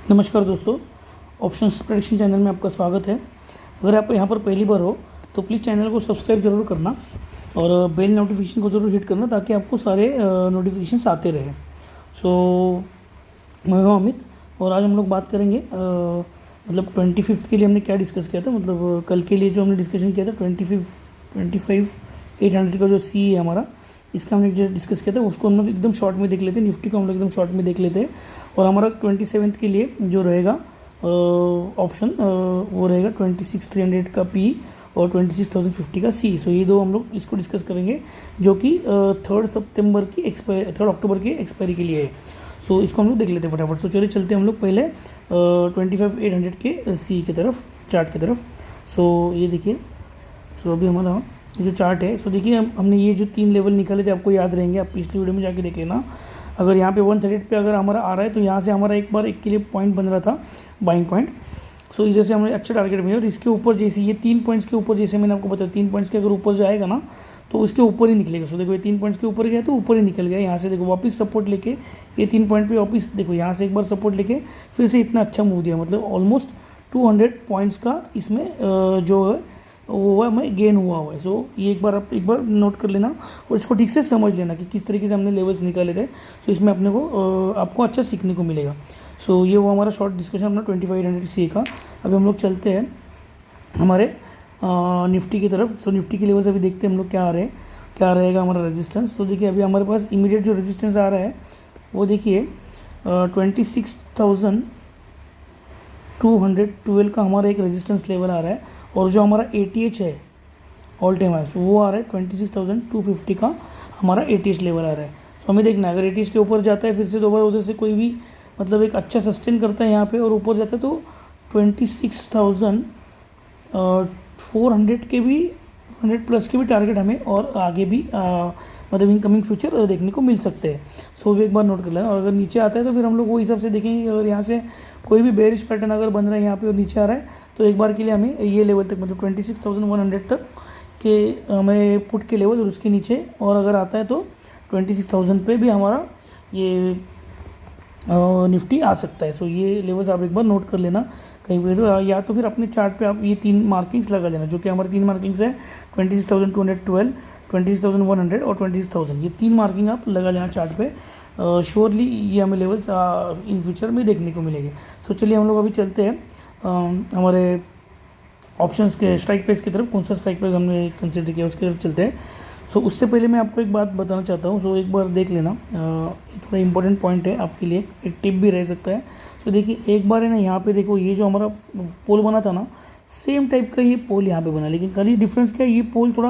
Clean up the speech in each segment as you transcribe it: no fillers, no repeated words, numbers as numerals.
नमस्कार दोस्तों, options prediction channel में आपका स्वागत है। अगर आप यहाँ पर पहली बार हो तो प्लीज़ चैनल को सब्सक्राइब जरूर करना और बेल नोटिफिकेशन को ज़रूर हिट करना ताकि आपको सारे नोटिफिकेशंस आते रहें। मैं हूँ अमित और आज हम लोग बात करेंगे मतलब 25 के लिए हमने क्या डिस्कस किया था। मतलब कल के लिए जो हमने डिस्कशन किया था 25 800 का जो सी है हमारा, इसका हमने जो डिस्कस किया था उसको हम लोग एकदम शॉर्ट में देख लेते हैं। निफ्टी को हम लोग एकदम शॉर्ट में देख लेते हैं और हमारा 27 के लिए जो रहेगा ऑप्शन वो रहेगा 26,300 का पी और 26,050 का सी। सो ये दो हम लोग इसको डिस्कस करेंगे जो कि 3 अक्टूबर की एक्सपायरी के लिए है। सो इसको हम लोग देख लेते हैं फटाफट। सो चलिए चलते हैं हम लोग पहले 25,800 के सी की तरफ, चार्ट की तरफ। सो ये देखिए, सो अभी हमारा ये जो चार्ट है, सो देखिए हमने ये जो 3 लेवल निकाले थे, आपको याद रहेंगे, आप पिछली वीडियो में जाके देख लेना। अगर यहाँ पे 138 पे अगर हमारा आ रहा है तो यहाँ से हमारा एक बार एक के लिए पॉइंट बन रहा था, बाइंग पॉइंट। सो इधर से हमें अच्छा टारगेट मिला और इसके ऊपर जैसे ये 3 पॉइंट्स के ऊपर, जैसे मैंने आपको बताया 3 पॉइंट्स के अगर ऊपर जाएगा ना तो उसके ऊपर ही निकलेगा। सो देखो ये 3 पॉइंट्स के ऊपर गया तो ऊपर ही निकल गया। यहाँ से देखो वापस सपोर्ट लेके ये 3 पॉइंट पे वापस देखो यहाँ से एक बार सपोर्ट लेके फिर से इतना अच्छा मूव दिया। मतलब ऑलमोस्ट 200 पॉइंट्स का इसमें जो है वो हुआ, हमें गेन हुआ है। सो ये एक बार नोट कर लेना और इसको ठीक से समझ लेना कि किस तरीके से हमने लेवल्स निकाले थे। सो इसमें अपने को आपको अच्छा सीखने को मिलेगा। सो ये वो हमारा शॉर्ट डिस्कशन अपना 2500 सी का। अभी हम लोग चलते हैं हमारे निफ्टी की तरफ। सो निफ्टी के लेवल्स अभी देखते हैं हम लोग क्या आ रहे हैं, क्या रहेगा हमारा रेजिस्टेंस। तो देखिए अभी हमारे पास इमीडिएट जो रेजिस्टेंस आ रहा है वो देखिए 26,212 का हमारा एक रेजिस्टेंस लेवल आ रहा है और जो हमारा ATH है ऑल टाइम हाई वो आ रहा है 26,250 का हमारा ATH लेवल आ रहा है। सो हमें देखना है अगर ATH के ऊपर जाता है फिर से दोबारा उधर से कोई भी मतलब एक अच्छा सस्टेन करता है यहाँ पे और ऊपर जाता है तो 26,400 के भी 100 प्लस के भी टारगेट हमें और आगे भी मतलब इनकमिंग फ्यूचर देखने को मिल सकते हैं। सो भी एक बार नोट कर लेना। और अगर नीचे आता है तो फिर हम लोग वो हिसाब से देखेंगे। अगर यहाँ से कोई भी बेरिश पैटर्न अगर बन रहा है यहाँ पे और नीचे आ रहा है तो एक बार के लिए हमें ये लेवल तक मतलब 26,100 तक के हमें पुट के लेवल और उसके नीचे, और अगर आता है तो 26,000 पे भी हमारा ये निफ्टी आ सकता है। सो ये लेवल्स आप एक बार नोट कर लेना कहीं पे, तो या तो फिर अपने चार्ट पे आप ये 3 मार्किंग्स लगा लेना जो कि हमारे 3 मार्किंग्स है 26,212, 26,100 और 26,000। ये 3 मार्किंग आप लगा लेना चार्ट पे। श्योरली ये हमें लेवल्स इन फ्यूचर में देखने को मिलेंगे। सो चलिए हम लोग अभी चलते हैं हमारे ऑप्शंस के स्ट्राइक प्राइस की तरफ। कौन सा स्ट्राइक प्राइस हमने कंसिडर किया उसकी तरफ चलते हैं। सो उससे पहले मैं आपको एक बात बताना चाहता हूँ। सो एक बार देख लेना, थोड़ा इंपॉर्टेंट पॉइंट है आपके लिए, एक टिप भी रह सकता है। सो देखिए एक बार है ना, यहाँ पे देखो ये जो हमारा पोल बना था ना, सेम टाइप का ये पोल यहाँ पे बना, लेकिन खाली डिफरेंस क्या है, ये पोल थोड़ा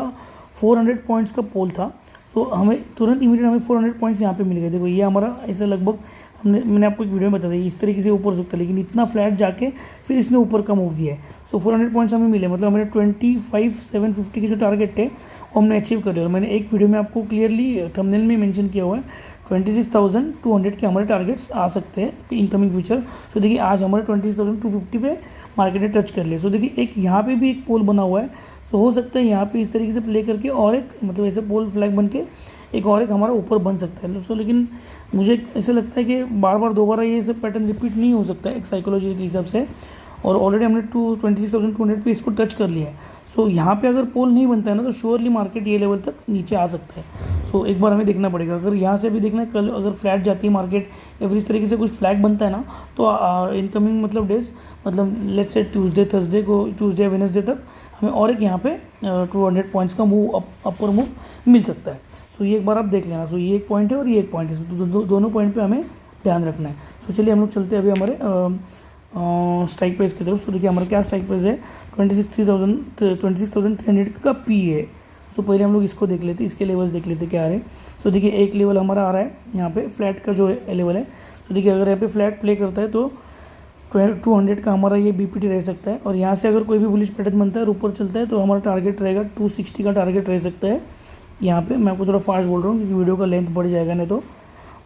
400 पॉइंट्स का पोल था। सो हमें तुरंत इमीडिएट हमें 400 पॉइंट्स यहाँ पे मिल गए। देखो ये हमारा ऐसा लगभग मैंने आपको एक वीडियो में बताया इस तरीके से ऊपर सकता है, लेकिन इतना फ्लैट जाके फिर इसने ऊपर का मूव दिया है। सो 400 पॉइंट्स हमें मिले, मतलब हमारे 25,750 के जो टारगेट थे वो हमने अचीव कर लिया। और मैंने एक वीडियो में आपको क्लियरली थंबनेल में मेंशन किया हुआ है 26,200 के हमारे टारगेट्स आ सकते हैं इनकमिंग फ्यूचर। सो देखिए आज हमारे 26,250 पे मार्केट ने टच कर लिया। सो देखिए एक यहाँ पे भी एक पोल बना हुआ है। सो हो सकता है यहाँ पे इस तरीके से प्ले करके और एक मतलब ऐसे पोल फ्लैग बन के एक और एक हमारा ऊपर बन सकता है। सो लेकिन मुझे ऐसा लगता है कि बार बार दोबारा ये सब पैटर्न रिपीट नहीं हो सकता है एक साइकोलॉजी के हिसाब से, और ऑलरेडी हमने 26,200 पे इसको टच कर लिया है। सो यहाँ पे अगर पोल नहीं बनता है ना तो श्योरली मार्केट ये लेवल तक नीचे आ सकता है। सो एक बार हमें देखना पड़ेगा। अगर यहाँ से भी देखना है कल अगर फ्लैट जाती है मार्केट या फिर इस तरीके से कुछ फ्लैग बनता है ना तो इनकमिंग मतलब डेज मतलब लेट्स से ट्यूसडे वेडनेसडे तक हमें और एक यहाँ पे 200 पॉइंट्स का मूव अपर मूव मिल सकता है। सो ये एक बार आप देख लेना। सो ये एक पॉइंट है और ये एक पॉइंट है, तो दोनों पॉइंट पे हमें ध्यान रखना है। सो चलिए हम लोग चलते हैं अभी हमारे स्ट्राइक प्राइस की तरफ। सो देखिए हमारा क्या स्ट्राइक प्राइस है 26,300 का पी है। सो पहले हम लोग इसको देख लेते, इसके लेवल्स देख लेते क्या आ रहे हैं। सो देखिए एक लेवल हमारा आ रहा है यहाँ पे फ्लैट का जो लेवल है। तो देखिए अगर यहाँ पे फ्लैट प्ले करता है तो 200 का हमारा ये BPT रह सकता है, और यहाँ से अगर कोई भी बुलिश पैटर्न बनता है और ऊपर चलता है तो हमारा टारगेट रहेगा 260 का टारगेट रह सकता है। यहाँ पे मैं आपको थोड़ा फास्ट बोल रहा हूँ क्योंकि वीडियो का लेंथ बढ़ जाएगा, नहीं तो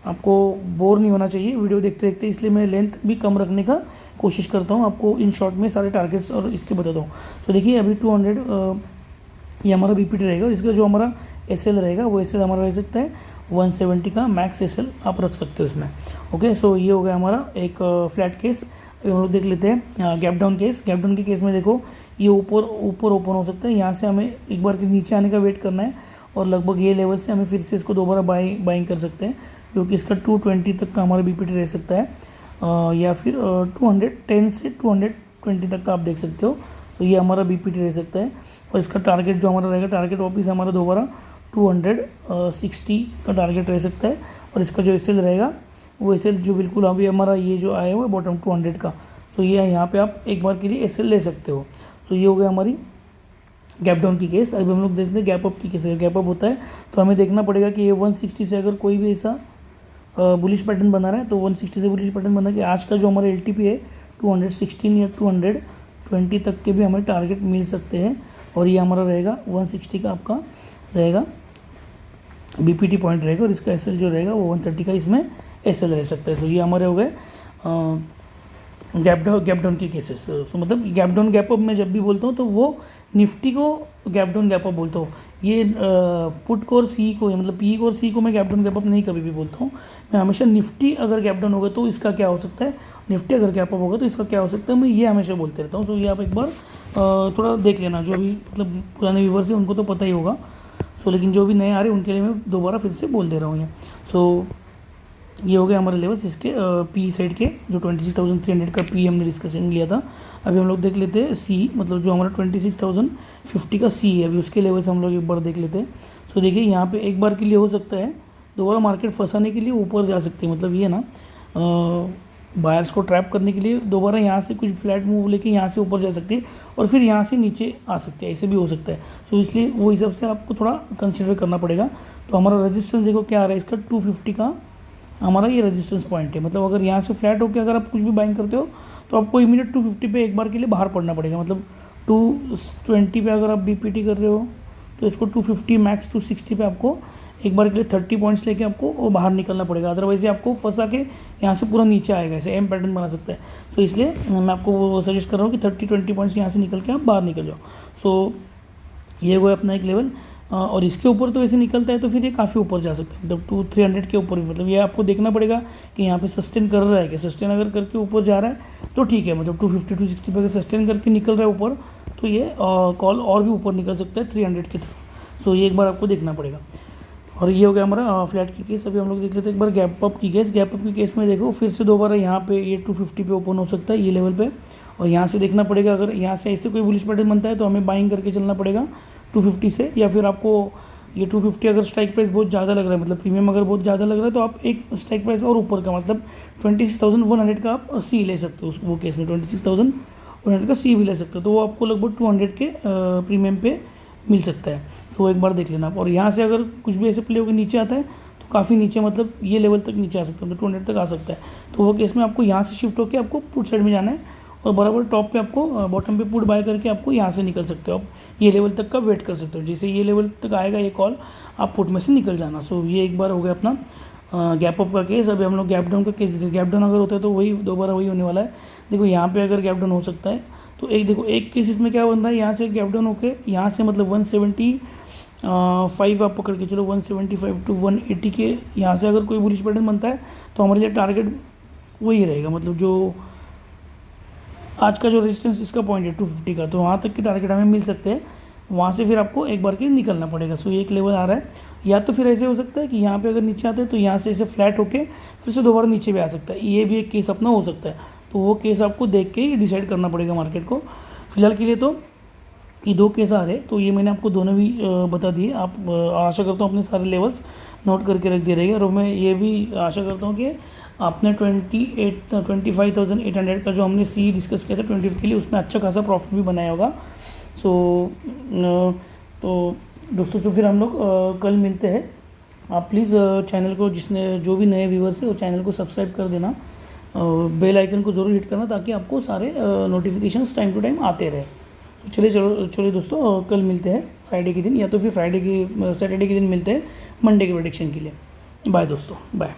आपको बोर नहीं होना चाहिए वीडियो देखते देखते, इसलिए मैं लेंथ भी कम रखने का कोशिश करता हूँ, आपको इन शॉर्ट में सारे टारगेट्स और इसके बताता हूँ। सो देखिए अभी 200 ये हमारा BPT रहेगा, और इसका जो हमारा SL रहेगा वो SL हमारा रह सकता है 170 का मैक्स SL आप रख सकते हो इसमें। ओके, सो ये हो गया हमारा एक फ्लैट केस। अभी हम लोग देख लेते हैं gap down case. Gap down के केस में देखो ये ऊपर ओपन हो सकता है, यहाँ से हमें एक बार के नीचे आने का वेट करना है और लगभग ये लेवल से हमें फिर से इसको दोबारा बाइंग कर सकते हैं, जो कि इसका 220 तक का हमारा बीपीटी रह सकता है, या फिर 210 से 220 तक का आप देख सकते हो। तो ये हमारा बीपीटी रह सकता है और इसका टारगेट जो हमारा रहेगा, टारगेट वापस हमारा दोबारा 260 का टारगेट रह सकता है। और इसका जो एसएल रहेगा वो एसएल जो बिल्कुल अभी हमारा ये जो आया हुआ है बॉटम 200 का, तो ये यहाँ पे आप एक बार के लिए एसएल ले सकते हो। तो ये हो गया हमारी गैप डाउन की केस। अभी हम लोग देखते हैं गैप अप की केस। गैप अप होता है तो हमें देखना पड़ेगा कि ये 160 से अगर कोई भी ऐसा बुलिश पैटर्न बना रहा है, तो 160 से बुलिश पैटर्न बना कि आज का जो हमारा एलटीपी है 216 या 220 तक के भी हमें टारगेट मिल सकते हैं। और ये हमारा रहेगा 160 का आपका रहेगा बीपीटी पॉइंट रहेगा और इसका एसएल जो रहेगा वो 130 का इसमें एसएल रह सकता है। तो ये हमारे हो गए गैप डाउन के केसेस। तो मतलब गैप डाउन गैप अप मैं जब भी बोलता हूँ तो वो निफ्टी को गैप डाउन गैप अप बोलता हूँ। ये पुट को और सी को, मतलब पी को और सी को मैं गैप डाउन गैप अप नहीं कभी भी बोलता हूँ। मैं हमेशा निफ्टी अगर गैप डाउन होगा तो इसका क्या हो सकता है, निफ्टी अगर गैप अप होगा तो इसका क्या हो सकता है, मैं ये हमेशा बोलते रहता हूँ। तो ये आप एक बार थोड़ा देख लेना, जो भी मतलब पुराने व्यूवर्स हैं उनको तो पता ही होगा। सो लेकिन जो भी नए आ रहे हैं उनके लिए मैं दोबारा फिर से बोल दे रहा हूँ ये। सो ये हो गए हमारे लेवल्स इसके पी साइड के, जो 26,300 का पी हमने डिस्कशन लिया था। अभी हम लोग देख लेते हैं सी, मतलब जो हमारा 26,050 का सी है, अभी उसके लेवल्स हम लोग एक बार देख लेते हैं। सो देखिए यहाँ पे एक बार के लिए हो सकता है दोबारा मार्केट फंसाने के लिए ऊपर जा सकती है, मतलब ये ना बायर्स को ट्रैप करने के लिए दोबारा यहाँ से कुछ फ्लैट मूव लेके यहाँ से ऊपर जा सकती है और फिर यहाँ से नीचे आ सकती है, ऐसे भी हो सकता है। सो इसलिए वो हिसाब से आपको थोड़ा कंसिडर करना पड़ेगा। तो हमारा रजिस्टेंस देखो क्या आ रहा है इसका 250 का हमारा ये रेजिस्टेंस पॉइंट है। मतलब अगर यहाँ से फ्लैट होकर अगर आप कुछ भी बाइंग करते हो तो आपको इमीडिएट 250 पे एक बार के लिए बाहर पड़ना पड़ेगा। मतलब 220 पे अगर आप बीपीटी कर रहे हो तो इसको 250 मैक्स 260 पे आपको एक बार के लिए 30 पॉइंट्स लेके आपको वो बाहर निकलना पड़ेगा, अदरवाइज आपको फंसा के यहाँ से पूरा नीचे आएगा, ऐसे एम पैटर्न बना सकता है। सो इसलिए मैं आपको वो सजेस्ट कर रहा हूँ कि 30-20 पॉइंट्स यहाँ से निकल के आप बाहर निकल जाओ। सो ये वो अपना एक लेवल, और इसके ऊपर तो ऐसे निकलता है तो फिर ये काफ़ी ऊपर जा सकता है, मतलब 200-300 के ऊपर भी। मतलब ये आपको देखना पड़ेगा कि यहाँ पे सस्टेन कर रहा है कि सस्टेन अगर करके ऊपर जा रहा है तो ठीक है, मतलब 250-260 पे अगर सस्टेन करके निकल रहा है ऊपर तो ये कॉल और भी ऊपर निकल सकता है 300 की तरफ। सो ये एक बार आपको देखना पड़ेगा। और ये हो गया हमारा फ्लैट की केस। अभी हम लोग देख लेते हैं एक बार गैप अप की केस। गैप अप की केस में देखो फिर से दोबारा यहाँ पे ये 250 पे ओपन हो सकता है ये लेवल पे, और यहाँ से देखना पड़ेगा अगर यहाँ से ऐसे कोई बुलिश पैटर्न बनता है तो हमें बाइंग करके चलना पड़ेगा 250 से, या फिर आपको ये 250 अगर स्ट्राइक प्राइस बहुत ज़्यादा लग रहा है, मतलब प्रीमियम अगर बहुत ज़्यादा लग रहा है तो आप एक स्ट्राइक प्राइस और ऊपर का, मतलब 26,100 का आप सी ले सकते हो। उस वो केस में 26,100 का सी भी ले सकते हो, तो वो आपको लगभग 200 के प्रीमियम पे मिल सकता है। तो एक बार देख लेना आप। और यहाँ से अगर कुछ भी ऐसे प्ले होकर नीचे आता है तो काफ़ी नीचे, मतलब ये लेवल तक नीचे आ सकता है, तो 200 तक आ सकता है। तो वो केस में आपको यहाँ से शिफ्ट होकर आपको पुट साइड में जाना है और बराबर टॉप पे आपको बॉटम पे पुट बाय करके आपको यहाँ से निकल सकते हो, आप ये लेवल तक का वेट कर सकते हो। जैसे ये लेवल तक आएगा ये कॉल, आप पुट में से निकल जाना। सो ये एक बार हो गया अपना गैप अप का केस। अभी हम लोग गैप डाउन का केस देखते हैं। गैप डाउन अगर होता है तो वही दोबारा वही होने वाला है। देखो यहाँ पे अगर गैप डाउन हो सकता है तो एक देखो एक केस इसमें क्या बन रहा है, यहाँ से गैप डाउन होकर यहाँ से मतलब 175 आप पकड़ के चलो, 175 to 180 के यहाँ से अगर कोई बुलिश पैटर्न बनता है तो हमारे लिए टारगेट वही रहेगा, मतलब जो आज का जो रेजिस्टेंस इसका पॉइंट है 250 का, तो वहाँ तक के टारगेट हमें मिल सकते हैं। वहाँ से फिर आपको एक बार के निकलना पड़ेगा। सो एक लेवल आ रहा है, या तो फिर ऐसे हो सकता है कि यहाँ पे अगर नीचे आते हैं तो यहाँ से ऐसे फ्लैट होके फिर से दोबारा नीचे भी आ सकता है, ये भी एक केस अपना हो सकता है। तो वो केस आपको देख के ही डिसाइड करना पड़ेगा मार्केट को। फिलहाल के लिए तो ये दो केस आ रहे, तो ये मैंने आपको दोनों भी बता दिए। आप आशा करता हूँ अपने सारे लेवल्स नोट करके रख दे रहेंगे, और मैं ये भी आशा करता हूँ कि आपने 25,800 का जो हमने सी डिस्कस किया था 20 के लिए, उसमें अच्छा खासा प्रॉफिट भी बनाया होगा। सो तो दोस्तों जो फिर हम लोग कल मिलते हैं। आप प्लीज़ चैनल को, जिसने जो भी नए व्यूवर्स है वो चैनल को सब्सक्राइब कर देना, बेल आइकन को ज़रूर हिट करना ताकि आपको सारे नोटिफिकेशंस टाइम टू टाइम आते रहे। तो चलिए दोस्तों कल मिलते हैं फ्राइडे के दिन, या तो फिर सैटरडे के दिन मिलते हैं मंडे के प्रेडिक्शन के लिए। बाय दोस्तों, बाय।